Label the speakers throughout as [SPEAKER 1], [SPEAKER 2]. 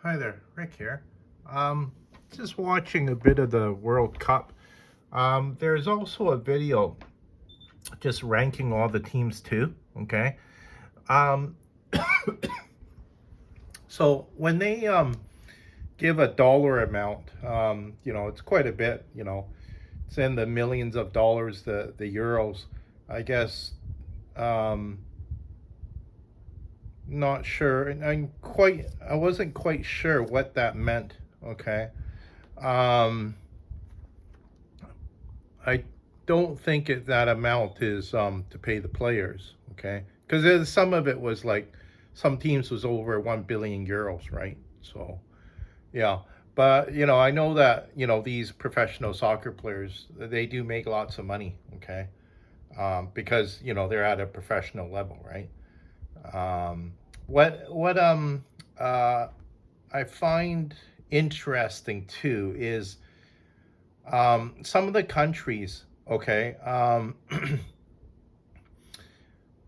[SPEAKER 1] Hi there, Rick here. Um, just watching a bit of the World Cup. There's also a video just ranking all the teams too. Okay. Um, so when they give a dollar amount, it's quite a bit. It's in the millions of dollars, the euros. I guess. Um, Not sure, and I wasn't quite sure what that meant. Okay. Um, I don't think that amount is to pay the players, okay? Because some of it was like some teams was over 1 billion euros, right? So yeah, but I know that these professional soccer players they do make lots of money, okay? Because they're at a professional level, right? Um, what uh, I find interesting too is some of the countries. Okay,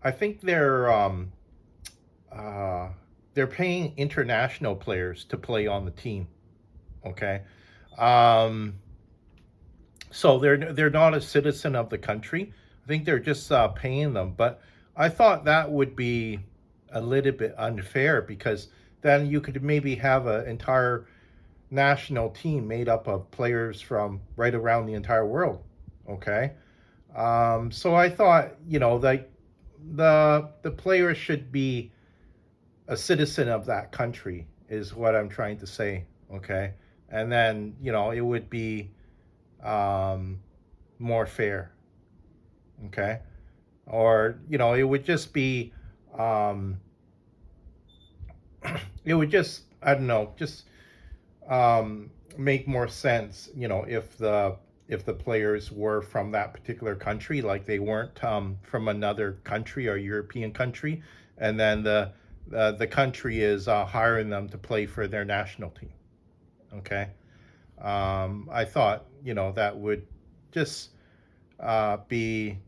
[SPEAKER 1] I think uh, they're paying international players to play on the team. Okay, um, so they're not a citizen of the country. I think they're just paying them. But I thought that would be a little bit unfair because then you could maybe have an entire national team made up of players from right around the entire world. Okay, so I thought like the player should be a citizen of that country is what I'm trying to say. Okay, and then it would be um, more fair. Okay, or it would just be um, it would just I don't know just make more sense. If the players were from that particular country, like they weren't from another country or European country, and then the country is hiring them to play for their national team. Okay, I thought that would just be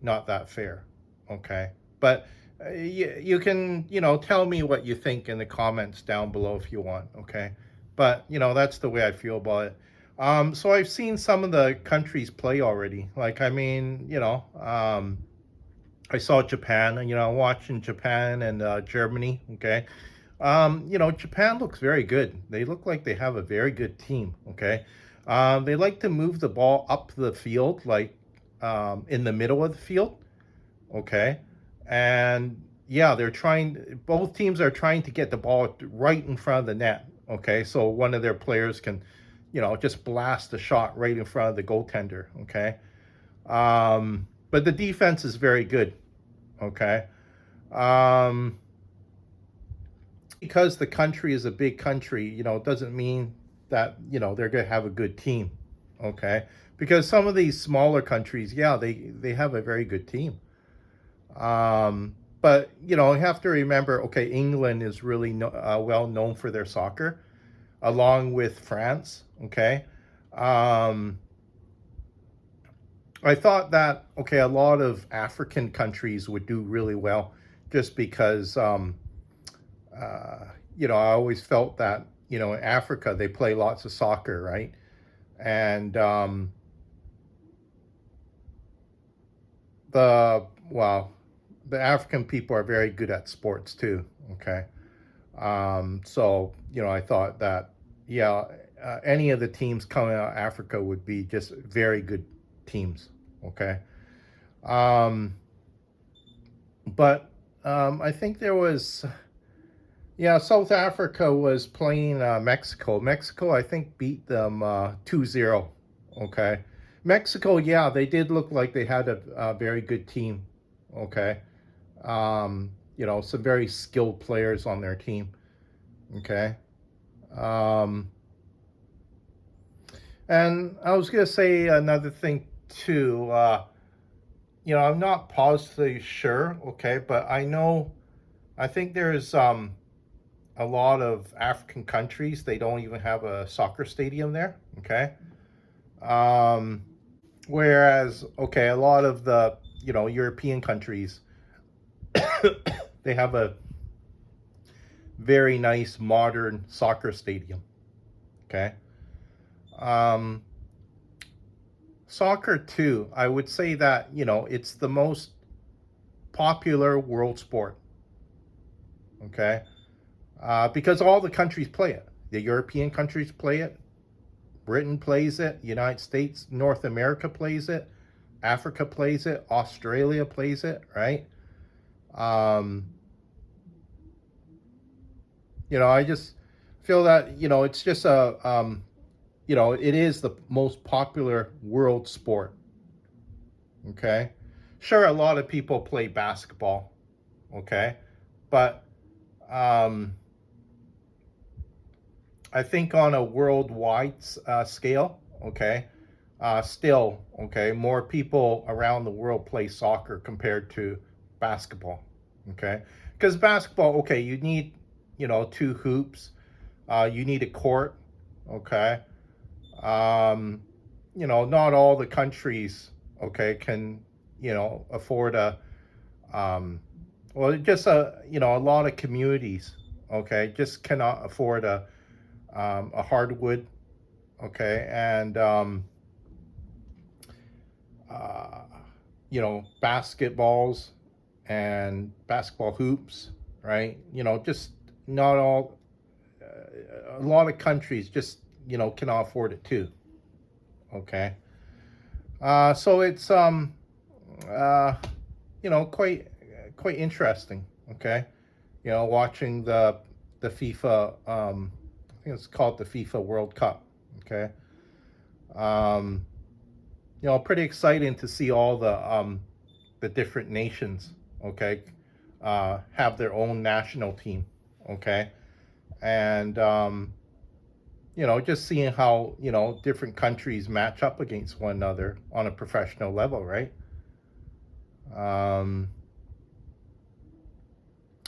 [SPEAKER 1] not that fair. Okay, but you can tell me what you think in the comments down below if you want. Okay, but that's the way I feel about it. So I've seen some of the countries play already. Like I mean, I saw Japan. Watching Japan and Germany. Okay, Japan looks very good. They look like they have a very good team. Okay, they like to move the ball up the field, like in the middle of the field. Okay, and yeah, they're trying. Both teams are trying to get the ball right in front of the net. Okay, so one of their players can, just blast a shot right in front of the goaltender. Okay, but the defense is very good. Okay, um, because the country is a big country, it doesn't mean that they're going to have a good team. Okay, because some of these smaller countries, yeah, they have a very good team. But you have to remember, okay, England is really well known for their soccer, along with France. Okay, um, I thought that okay, a lot of African countries would do really well, just because uh, I always felt that in Africa they play lots of soccer, right? And the well, the African people are very good at sports too. Okay, so I thought that yeah, any of the teams coming out of Africa would be just very good teams. Okay, um, but I think there was yeah, South Africa was playing Mexico. Mexico, I think, beat them 2-0. Okay, Mexico, yeah, they did look like they had a very good team. Okay, some very skilled players on their team. Okay. Um, And I was gonna say another thing too. I'm not positively sure, okay, but I think there's a lot of African countries they don't even have a soccer stadium there, okay. Um, Whereas, okay, a lot of the European countries they have very nice modern soccer stadium. Okay. Um, Soccer too. I would say that it's the most popular world sport. Okay. Because all the countries play it. The European countries play it. Britain plays it. United States, North America plays it. Africa plays it. Australia plays it. Right. Um, I just feel that it's just it is the most popular world sport. Okay, sure, a lot of people play basketball. Okay, but um, I think on a worldwide scale, okay, still, okay, more people around the world play soccer compared to basketball. Okay, because basketball, okay, you need two hoops, you need a court. Okay, um, not all the countries, okay, can afford um, just a lot of communities, okay, just cannot afford a hardwood, okay, and uh, basketballs and basketball hoops, right? Just not all. A lot of countries just cannot afford it too. Okay, so it's uh, quite interesting. Okay, watching the FIFA. I think it's called the FIFA World Cup. Okay, um, pretty exciting to see all the different nations. Okay, have their own national team. Okay, and just seeing how different countries match up against one another on a professional level, right? Um,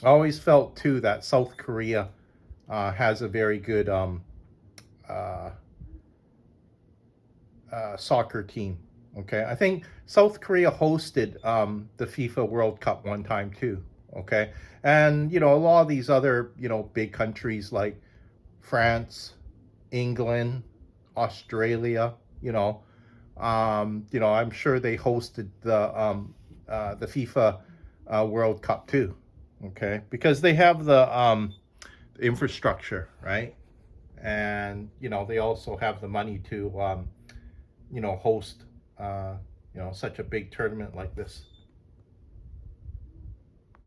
[SPEAKER 1] I always felt too that South Korea has a very good uh, soccer team. Okay, I think South Korea hosted the FIFA World Cup one time too. Okay, and a lot of these other big countries like France, England, Australia. I'm sure they hosted the FIFA World Cup too. Okay, because they have the infrastructure, right? And they also have the money to host such a big tournament like this.